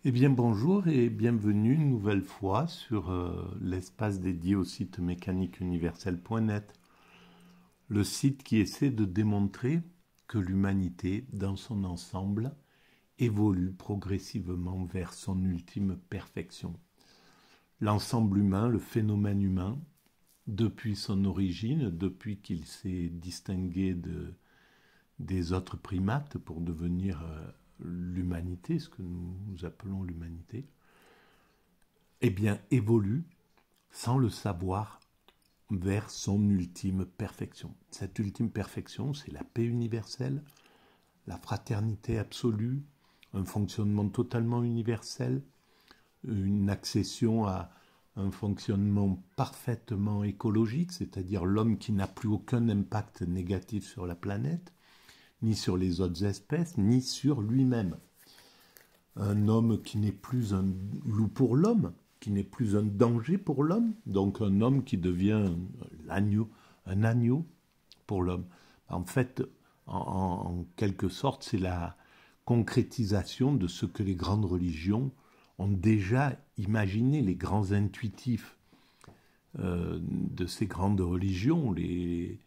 Eh bien bonjour et bienvenue une nouvelle fois sur l'espace dédié au site mécaniqueuniverselle.net, le site qui essaie de démontrer que l'humanité dans son ensemble évolue progressivement vers son ultime perfection. L'ensemble humain, le phénomène humain, depuis son origine, depuis qu'il s'est distingué des autres primates pour devenir l'humanité, ce que nous appelons l'humanité, eh bien, évolue, sans le savoir, vers son ultime perfection. Cette ultime perfection, c'est la paix universelle, la fraternité absolue, un fonctionnement totalement universel, une accession à un fonctionnement parfaitement écologique, c'est-à-dire l'homme qui n'a plus aucun impact négatif sur la planète, ni sur les autres espèces, ni sur lui-même. Un homme qui n'est plus un loup pour l'homme, qui n'est plus un danger pour l'homme, donc un homme qui devient un agneau pour l'homme. En fait, en quelque sorte, c'est la concrétisation de ce que les grandes religions ont déjà imaginé, les grands intuitifs de ces grandes religions, les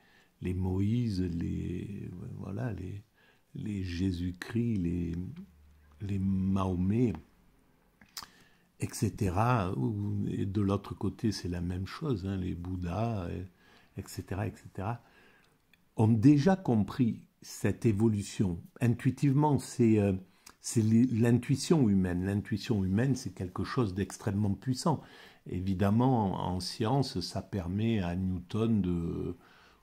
Moïse, les Jésus-Christ, les Mahomet, etc. Et de l'autre côté, c'est la même chose, les Bouddhas, etc., etc., ont déjà compris cette évolution. Intuitivement, c'est l'intuition humaine. L'intuition humaine, c'est quelque chose d'extrêmement puissant. Évidemment, en science, ça permet à Newton de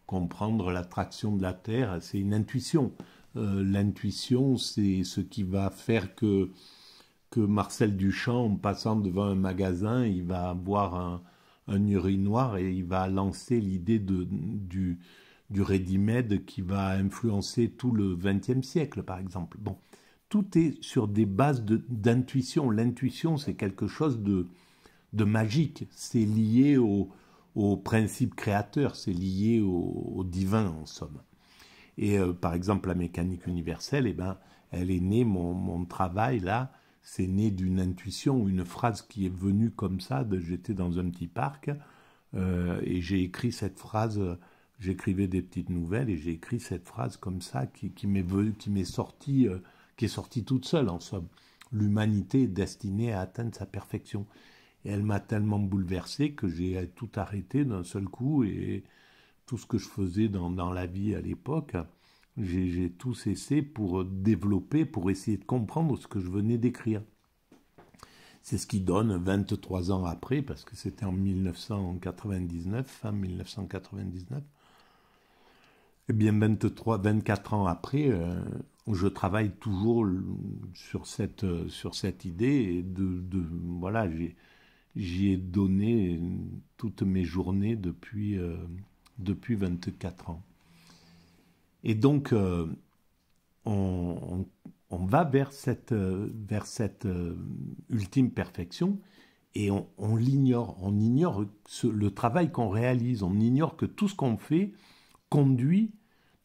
comprendre l'attraction de la Terre. C'est une intuition. L'intuition, c'est ce qui va faire que Marcel Duchamp, en passant devant un magasin, il va voir un urinoir et il va lancer l'idée du ready-made qui va influencer tout le XXe siècle, par exemple. Bon, tout est sur des bases d'intuition. L'intuition, c'est quelque chose de magique. C'est lié au principe créateur, c'est lié au divin, en somme. Et par exemple, la mécanique universelle, elle est née, mon travail là, c'est né d'une intuition, une phrase qui est venue comme ça. J'étais dans un petit parc et j'ai écrit cette phrase. J'écrivais des petites nouvelles et j'ai écrit cette phrase comme ça qui m'est sortie, qui est sortie toute seule en somme. L'humanité est destinée à atteindre sa perfection. Et elle m'a tellement bouleversé que j'ai tout arrêté d'un seul coup et tout ce que je faisais dans la vie à l'époque, j'ai tout cessé pour développer, pour essayer de comprendre ce que je venais d'écrire. C'est ce qui donne 23 ans après, parce que c'était en 1999, fin 1999, eh bien 24 ans après, je travaille toujours sur cette idée et voilà, j'y ai donné toutes mes journées depuis 24 ans. Et donc, on va vers cette ultime perfection et on l'ignore. On ignore le travail qu'on réalise. On ignore que tout ce qu'on fait conduit,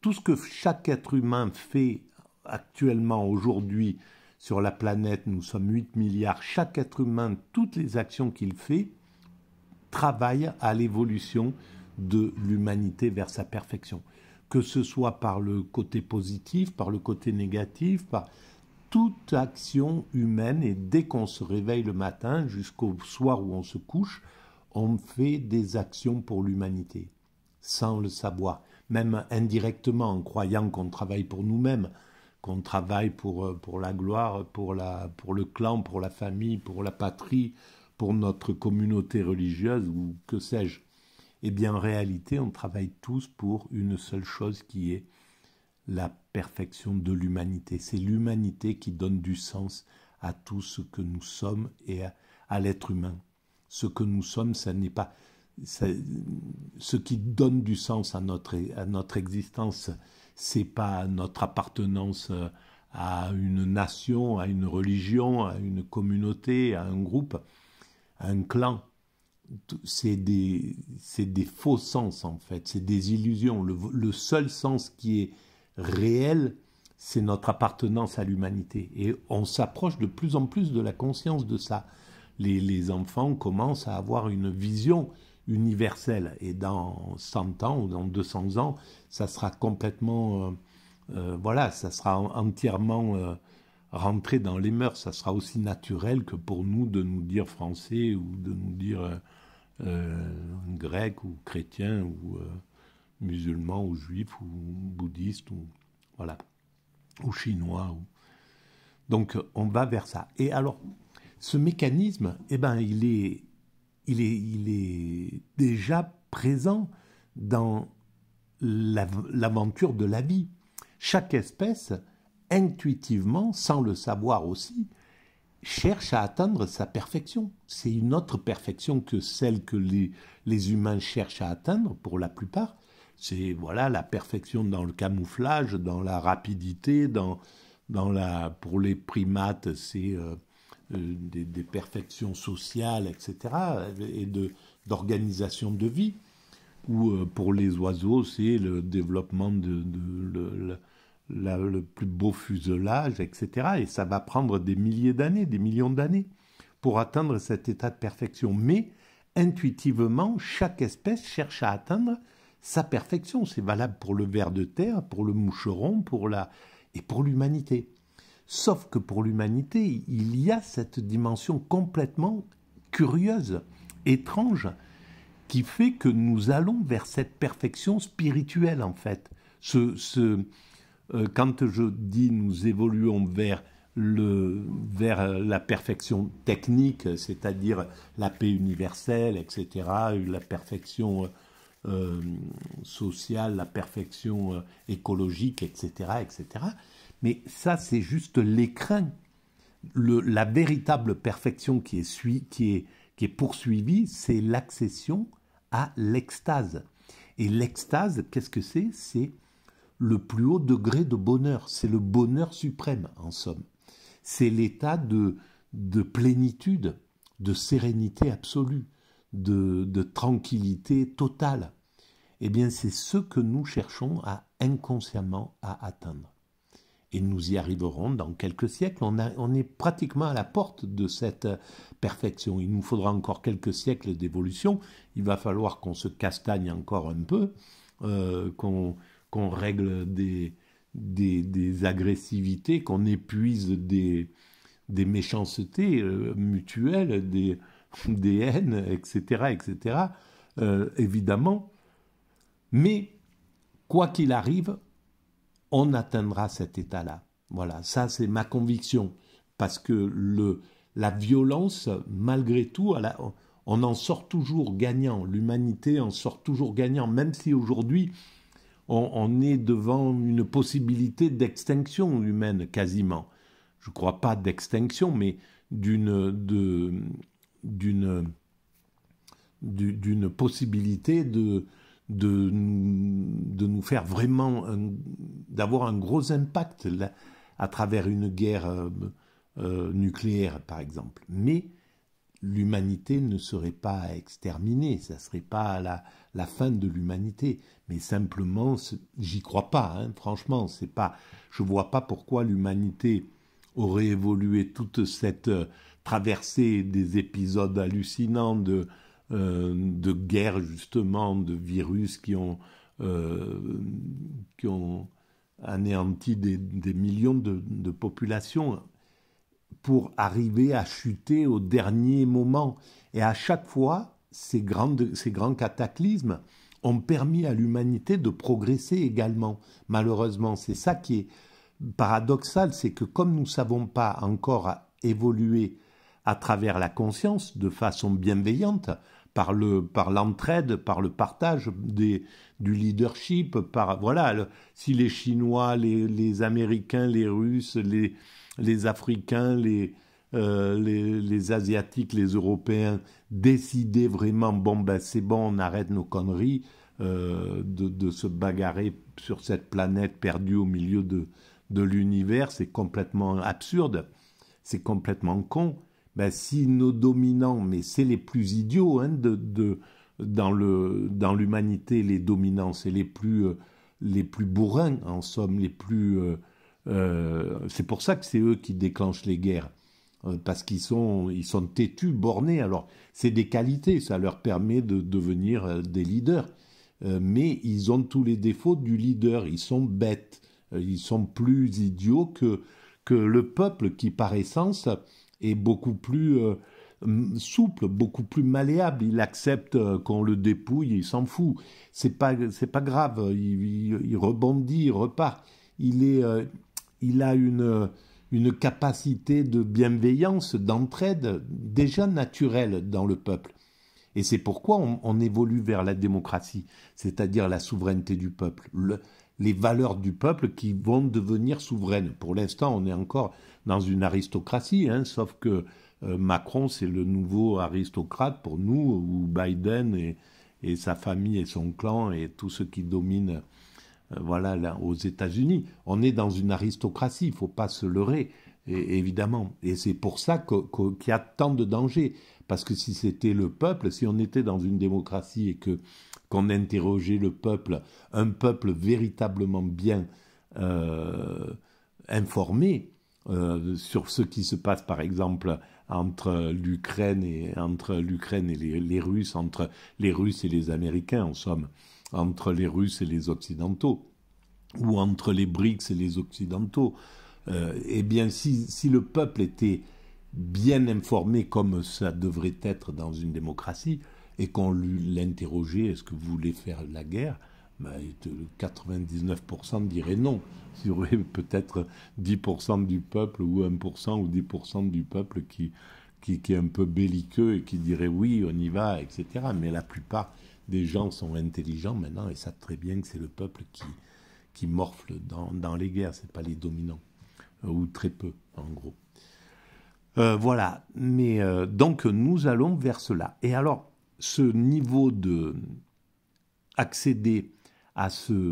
tout ce que chaque être humain fait actuellement, aujourd'hui, sur la planète, nous sommes 8 milliards, chaque être humain, toutes les actions qu'il fait, travaillent à l'évolution de l'humanité vers sa perfection. Que ce soit par le côté positif, par le côté négatif, par toute action humaine, et dès qu'on se réveille le matin jusqu'au soir où on se couche, on fait des actions pour l'humanité, sans le savoir, même indirectement, en croyant qu'on travaille pour nous-mêmes, qu'on travaille pour la gloire, pour le clan, pour la famille, pour la patrie, pour notre communauté religieuse, ou que sais-je. Eh bien, en réalité, on travaille tous pour une seule chose qui est la perfection de l'humanité. C'est l'humanité qui donne du sens à tout ce que nous sommes et à l'être humain. Ce que nous sommes, ça n'est pas... ce qui donne du sens à notre existence, c'est pas notre appartenance à une nation, à une religion, à une communauté, à un groupe, à un clan. C'est des faux sens en fait, c'est des illusions. Le seul sens qui est réel, c'est notre appartenance à l'humanité. Et on s'approche de plus en plus de la conscience de ça. Les enfants commencent à avoir une vision universelle. Et dans 100 ans ou dans 200 ans, ça sera complètement... voilà, ça sera entièrement rentré dans les mœurs. Ça sera aussi naturel que pour nous de nous dire français ou de nous dire grec ou chrétien ou musulman ou juif ou bouddhiste ou voilà, ou chinois. Donc on va vers ça. Et alors, ce mécanisme, eh ben, il est déjà présent dans l'aventure de la vie. Chaque espèce, intuitivement, sans le savoir aussi, cherche à atteindre sa perfection. C'est une autre perfection que celle que les humains cherchent à atteindre, pour la plupart. C'est voilà, la perfection dans le camouflage, dans la rapidité, pour les primates, c'est des perfections sociales, etc., et d'organisation de vie. Ou pour les oiseaux, c'est le développement le plus beau fuselage, etc. Et ça va prendre des milliers d'années, des millions d'années pour atteindre cet état de perfection. Mais intuitivement, chaque espèce cherche à atteindre sa perfection. C'est valable pour le ver de terre, pour le moucheron, et pour l'humanité. Sauf que pour l'humanité, il y a cette dimension complètement curieuse, étrange, qui fait que nous allons vers cette perfection spirituelle, en fait. Quand je dis nous évoluons vers la perfection technique, c'est-à-dire la paix universelle, etc., la perfection sociale, la perfection écologique, etc., etc. Mais ça, c'est juste l'écrin. La véritable perfection qui est poursuivie, c'est l'accession à l'extase. Et l'extase, qu'est-ce que c'est ? C'est le plus haut degré de bonheur. C'est le bonheur suprême, en somme. C'est l'état de plénitude, de sérénité absolue, de tranquillité totale. Eh bien, c'est ce que nous cherchons inconsciemment à atteindre. Et nous y arriverons dans quelques siècles. On est pratiquement à la porte de cette perfection. Il nous faudra encore quelques siècles d'évolution. Il va falloir qu'on se castagne encore un peu, qu'on règle des agressivités, qu'on épuise des méchancetés mutuelles, des haines, etc., etc., évidemment. Mais, quoi qu'il arrive, on atteindra cet état-là. Voilà, ça c'est ma conviction. Parce que la violence, malgré tout, on en sort toujours gagnant. L'humanité en sort toujours gagnant, même si aujourd'hui, on est devant une possibilité d'extinction humaine, quasiment. Je ne crois pas d'extinction, mais d'une possibilité de nous faire vraiment, d'avoir un gros impact à travers une guerre nucléaire, par exemple. Mais l'humanité ne serait pas exterminée, ça ne serait pas la fin de l'humanité. Mais simplement, j'y crois pas, hein, franchement. Je ne vois pas pourquoi l'humanité aurait évolué toute cette traversée des épisodes hallucinants de guerre, justement, de virus qui ont anéanti des millions de populations pour arriver à chuter au dernier moment. Et à chaque fois, ces grands cataclysmes ont permis à l'humanité de progresser également. Malheureusement, c'est ça qui est paradoxal, c'est que comme nous ne savons pas encore évoluer à travers la conscience de façon bienveillante, par l'entraide, par le partage du leadership, si les Chinois, les Américains, les Russes, les Africains, les Asiatiques, les Européens décidaient vraiment, c'est bon, on arrête nos conneries, de se bagarrer sur cette planète perdue au milieu de l'univers, c'est complètement absurde, c'est complètement con. Si nos dominants, mais c'est les plus idiots dans l'humanité, les dominants, c'est les plus bourrins, en somme, les plus C'est pour ça que c'est eux qui déclenchent les guerres, parce ils sont têtus, bornés. Alors, c'est des qualités, ça leur permet de devenir des leaders. Mais ils ont tous les défauts du leader. Ils sont bêtes, ils sont plus idiots que le peuple qui, par essence, est beaucoup plus souple, beaucoup plus malléable. Il accepte qu'on le dépouille, il s'en fout. C'est pas grave. Il rebondit, il repart. Il a une capacité de bienveillance, d'entraide déjà naturelle dans le peuple. Et c'est pourquoi on évolue vers la démocratie, c'est-à-dire la souveraineté du peuple, les valeurs du peuple qui vont devenir souveraines. Pour l'instant, on est encore dans une aristocratie, hein, sauf que Macron, c'est le nouveau aristocrate pour nous, ou Biden et sa famille et son clan et tous ceux qui dominent voilà, là, aux États-Unis. On est dans une aristocratie, il ne faut pas se leurrer, évidemment. Et c'est pour ça qu'il y a tant de dangers. Parce que si c'était le peuple, si on était dans une démocratie et qu'on interrogeait le peuple, un peuple véritablement bien informé sur ce qui se passe, par exemple, entre l'Ukraine et les Russes, entre les Russes et les Américains, en somme, entre les Russes et les Occidentaux, ou entre les BRICS et les Occidentaux. Eh bien, si le peuple était bien informé comme ça devrait être dans une démocratie, et qu'on l'interrogeait, est-ce que vous voulez faire la guerre, ben, 99% diraient non. Il y aurait peut-être 10% du peuple, ou 1% ou 10% du peuple qui est un peu belliqueux et qui dirait oui, on y va, etc. Mais la plupart des gens sont intelligents maintenant et savent très bien que c'est le peuple qui morfle dans les guerres, c'est pas les dominants, ou très peu, en gros. Voilà, mais donc nous allons vers cela. Et alors, ce niveau de accéder à ce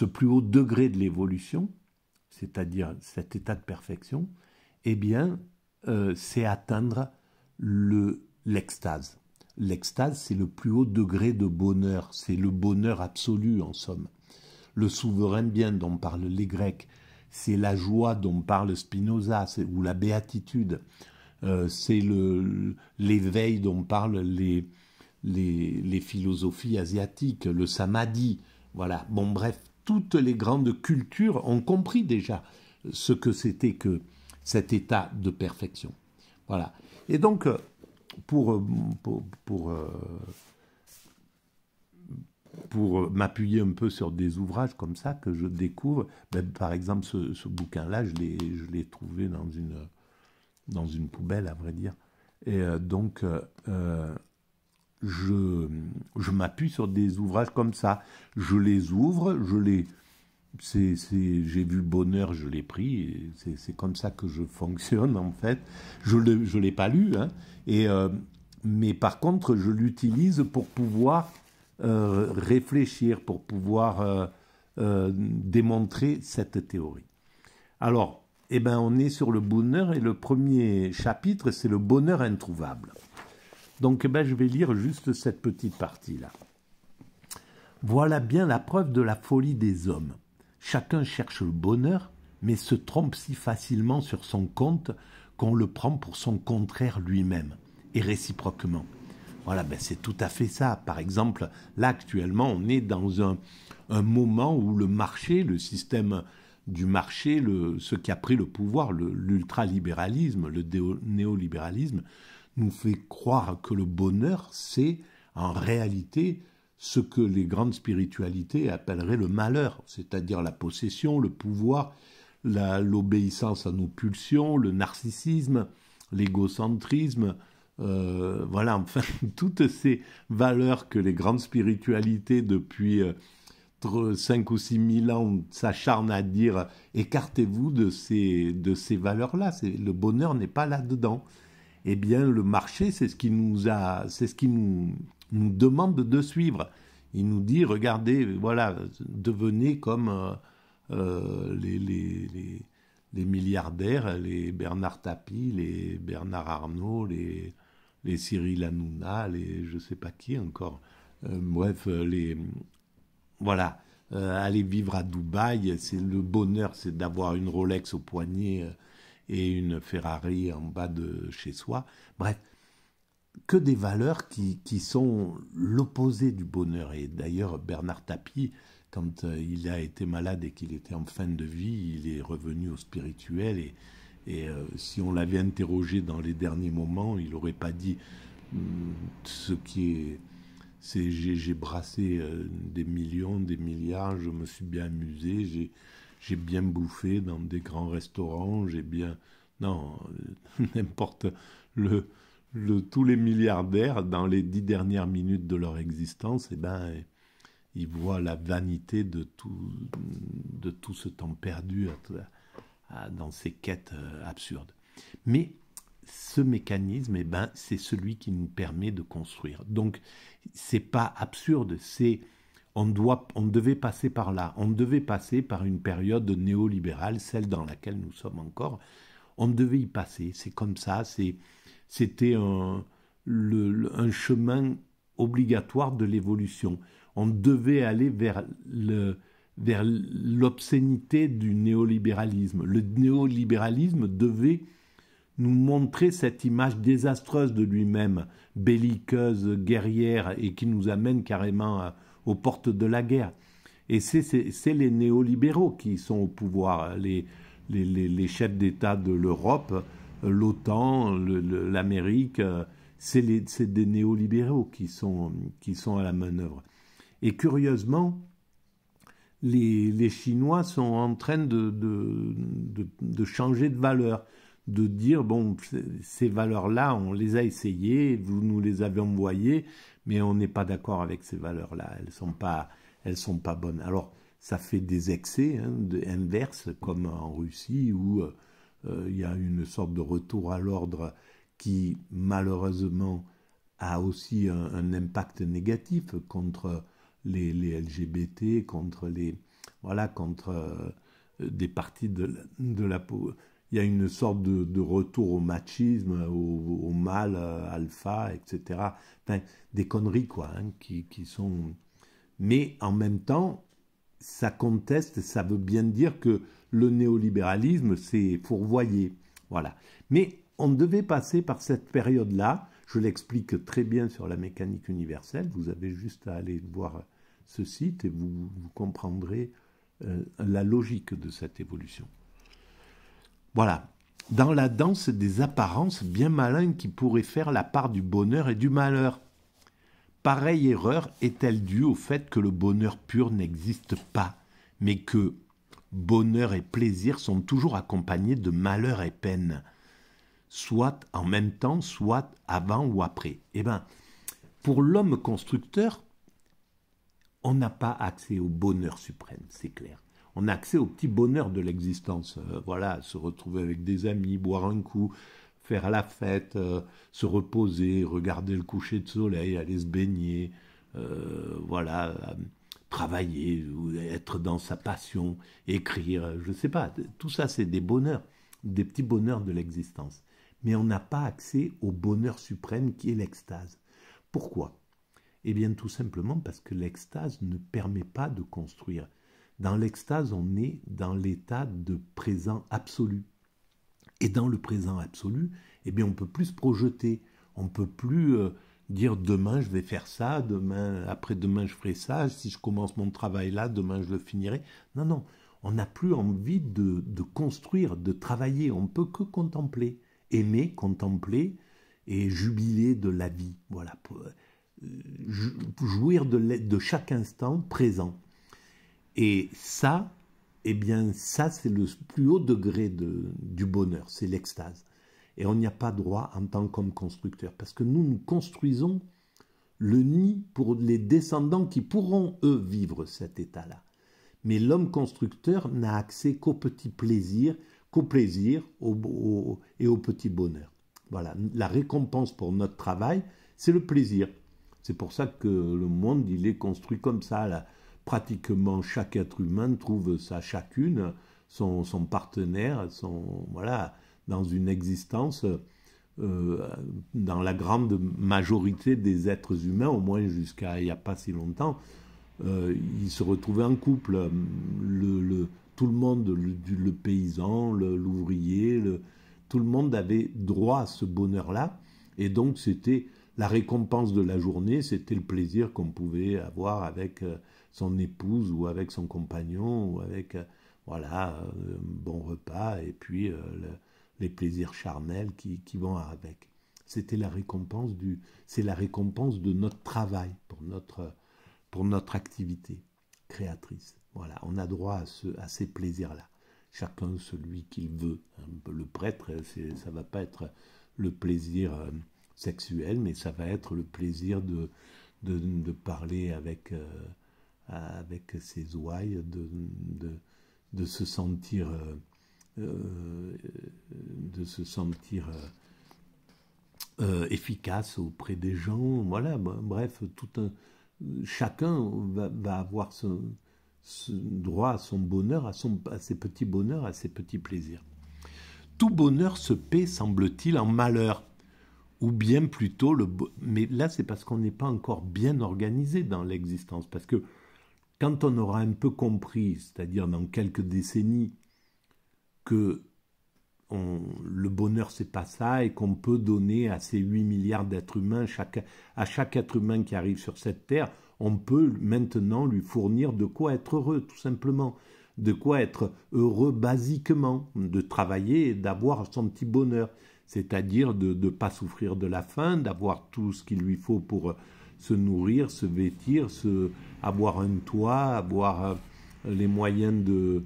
plus haut degré de l'évolution, c'est-à-dire cet état de perfection, eh bien, c'est atteindre l'extase. L'extase, c'est le plus haut degré de bonheur, c'est le bonheur absolu en somme. Le souverain bien dont parlent les Grecs, c'est la joie dont parle Spinoza, ou la béatitude, c'est l'éveil dont parlent les philosophies asiatiques, le samadhi, voilà. Bon, bref, toutes les grandes cultures ont compris déjà ce que c'était que cet état de perfection. Voilà. Et donc, pour m'appuyer un peu sur des ouvrages comme ça que je découvre, ben, par exemple ce bouquin-là, je l'ai trouvé dans une poubelle, à vrai dire. Et donc, je m'appuie sur des ouvrages comme ça. Je les ouvre, j'ai vu le bonheur, je l'ai pris. C'est comme ça que je fonctionne, en fait. Je l'ai pas lu, hein, mais par contre, je l'utilise pour pouvoir réfléchir, pour pouvoir démontrer cette théorie. Alors, eh ben, on est sur le bonheur et le premier chapitre, c'est le bonheur introuvable. Donc, eh ben, je vais lire juste cette petite partie-là. Voilà bien la preuve de la folie des hommes. Chacun cherche le bonheur, mais se trompe si facilement sur son compte qu'on le prend pour son contraire lui-même, et réciproquement. Voilà, ben c'est tout à fait ça. Par exemple, là, actuellement, on est dans un moment où le marché, le système du marché, ce qui a pris le pouvoir, l'ultralibéralisme, le néolibéralisme, nous fait croire que le bonheur, c'est en réalité ce que les grandes spiritualités appelleraient le malheur, c'est-à-dire la possession, le pouvoir, l'obéissance à nos pulsions, le narcissisme, l'égocentrisme, voilà, enfin, toutes ces valeurs que les grandes spiritualités depuis 5 ou 6 000 ans s'acharnent à dire écartez-vous de ces valeurs-là, le bonheur n'est pas là-dedans. Eh bien, le marché, c'est ce qui nous demande de suivre. Il nous dit, regardez, voilà, devenez comme les milliardaires, les Bernard Tapie, les Bernard Arnault, les Cyril Hanouna, les je sais pas qui encore. Bref, voilà. aller vivre à Dubaï, c'est le bonheur, c'est d'avoir une Rolex au poignet et une Ferrari en bas de chez soi. Bref, que des valeurs qui sont l'opposé du bonheur. Et d'ailleurs, Bernard Tapie, quand il a été malade et qu'il était en fin de vie, il est revenu au spirituel. Et si on l'avait interrogé dans les derniers moments, il n'aurait pas dit ce qui est... J'ai brassé des millions, des milliards, je me suis bien amusé, j'ai bien bouffé dans des grands restaurants, j'ai bien... Non, n'importe... Tous les milliardaires, dans les 10 dernières minutes de leur existence, eh ben, ils voient la vanité de tout ce temps perdu dans ces quêtes absurdes. Mais ce mécanisme, eh ben, c'est celui qui nous permet de construire. Donc, c'est pas absurde, on devait passer par là. On devait passer par une période néolibérale, celle dans laquelle nous sommes encore. On devait y passer, c'est comme ça, c'était un chemin obligatoire de l'évolution. On devait aller vers l'obscénité du néolibéralisme. Le néolibéralisme devait nous montrer cette image désastreuse de lui-même, belliqueuse, guerrière, et qui nous amène carrément aux portes de la guerre. Et c'est les néolibéraux qui sont au pouvoir, les chefs d'État de l'Europe, l'OTAN, l'Amérique, c'est des néolibéraux qui sont à la manœuvre. Et curieusement, les Chinois sont en train de changer de valeur, de dire, bon, ces valeurs-là, on les a essayées, vous nous les avez envoyées, mais on n'est pas d'accord avec ces valeurs-là, elles sont pas bonnes. Alors, ça fait des excès inverses, comme en Russie, où il y a une sorte de retour à l'ordre qui, malheureusement, a aussi un impact négatif contre les LGBT, contre des parties de la peau. Il y a une sorte de retour au machisme, au mâle alpha, etc. Enfin, des conneries, quoi, qui sont... Mais en même temps, ça conteste, ça veut bien dire que le néolibéralisme, c'est fourvoyer. Voilà. Mais on devait passer par cette période-là. Je l'explique très bien sur la mécanique universelle. Vous avez juste à aller voir ce site et vous comprendrez la logique de cette évolution. Voilà. Dans la danse des apparences bien malins qui pourraient faire la part du bonheur et du malheur. Pareille erreur est-elle due au fait que le bonheur pur n'existe pas, mais que bonheur et plaisir sont toujours accompagnés de malheur et peine, soit en même temps, soit avant ou après. Eh bien, pour l'homme constructeur, on n'a pas accès au bonheur suprême, c'est clair. On a accès au petit bonheur de l'existence. Voilà, se retrouver avec des amis, boire un coup, faire la fête, se reposer, regarder le coucher de soleil, aller se baigner, travailler, être dans sa passion, écrire, je ne sais pas. Tout ça, c'est des bonheurs, des petits bonheurs de l'existence. Mais on n'a pas accès au bonheur suprême qui est l'extase. Pourquoi ? Eh bien, tout simplement parce que l'extase ne permet pas de construire. Dans l'extase, on est dans l'état de présent absolu. Et dans le présent absolu, eh bien, on ne peut plus se projeter. On ne peut plus dire demain je vais faire ça, demain, après-demain je ferai ça, si je commence mon travail là, demain je le finirai. Non, non, on n'a plus envie de construire, de travailler. On ne peut que contempler, aimer, contempler et jubiler de la vie. Voilà, jouir de chaque instant présent. Et ça, eh bien, ça, c'est le plus haut degré du bonheur, c'est l'extase. Et on n'y a pas droit en tant qu'homme constructeur, parce que nous construisons le nid pour les descendants qui pourront, eux, vivre cet état-là. Mais l'homme constructeur n'a accès qu'au petit plaisir, et au petit bonheur. Voilà, la récompense pour notre travail, c'est le plaisir. C'est pour ça que le monde, il est construit comme ça, là. Pratiquement chaque être humain trouve son partenaire, dans une existence, dans la grande majorité des êtres humains, au moins jusqu'à il n'y a pas si longtemps, ils se retrouvaient en couple. Tout le monde, le paysan, l'ouvrier, tout le monde avait droit à ce bonheur-là. Et donc, c'était la récompense de la journée, c'était le plaisir qu'on pouvait avoir avec son épouse ou avec son compagnon ou avec, voilà, un bon repas et puis les plaisirs charnels qui vont avec. C'était la récompense c'est la récompense de notre travail pour notre activité créatrice. Voilà, on a droit à ces plaisirs-là. Chacun celui qu'il veut. Le prêtre, ça va pas être le plaisir sexuel, mais ça va être le plaisir de parler avec ses ouailles, de se sentir efficace auprès des gens. Voilà, bref, chacun va avoir ce droit à son bonheur, à ses petits bonheurs, à ses petits plaisirs. Tout bonheur se paie, semble-t-il, en malheur. Ou bien plutôt, mais là c'est parce qu'on n'est pas encore bien organisé dans l'existence. Parce que quand on aura un peu compris, c'est-à-dire dans quelques décennies, que le bonheur c'est pas ça et qu'on peut donner à ces 8 milliards d'êtres humains, à chaque être humain qui arrive sur cette terre, on peut maintenant lui fournir de quoi être heureux, tout simplement. De quoi être heureux basiquement, de travailler et d'avoir son petit bonheur. C'est-à-dire de ne pas souffrir de la faim, d'avoir tout ce qu'il lui faut pour se nourrir, se vêtir, avoir un toit, avoir les moyens de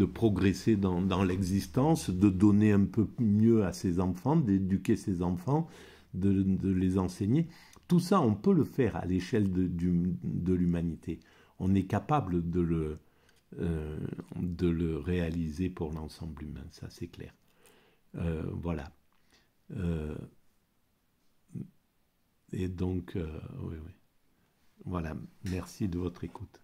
progresser dans l'existence, de donner un peu mieux à ses enfants, d'éduquer ses enfants, de les enseigner. Tout ça, on peut le faire à l'échelle de l'humanité. On est capable de le réaliser pour l'ensemble humain, ça c'est clair. Voilà. Et donc, oui. Voilà, merci de votre écoute.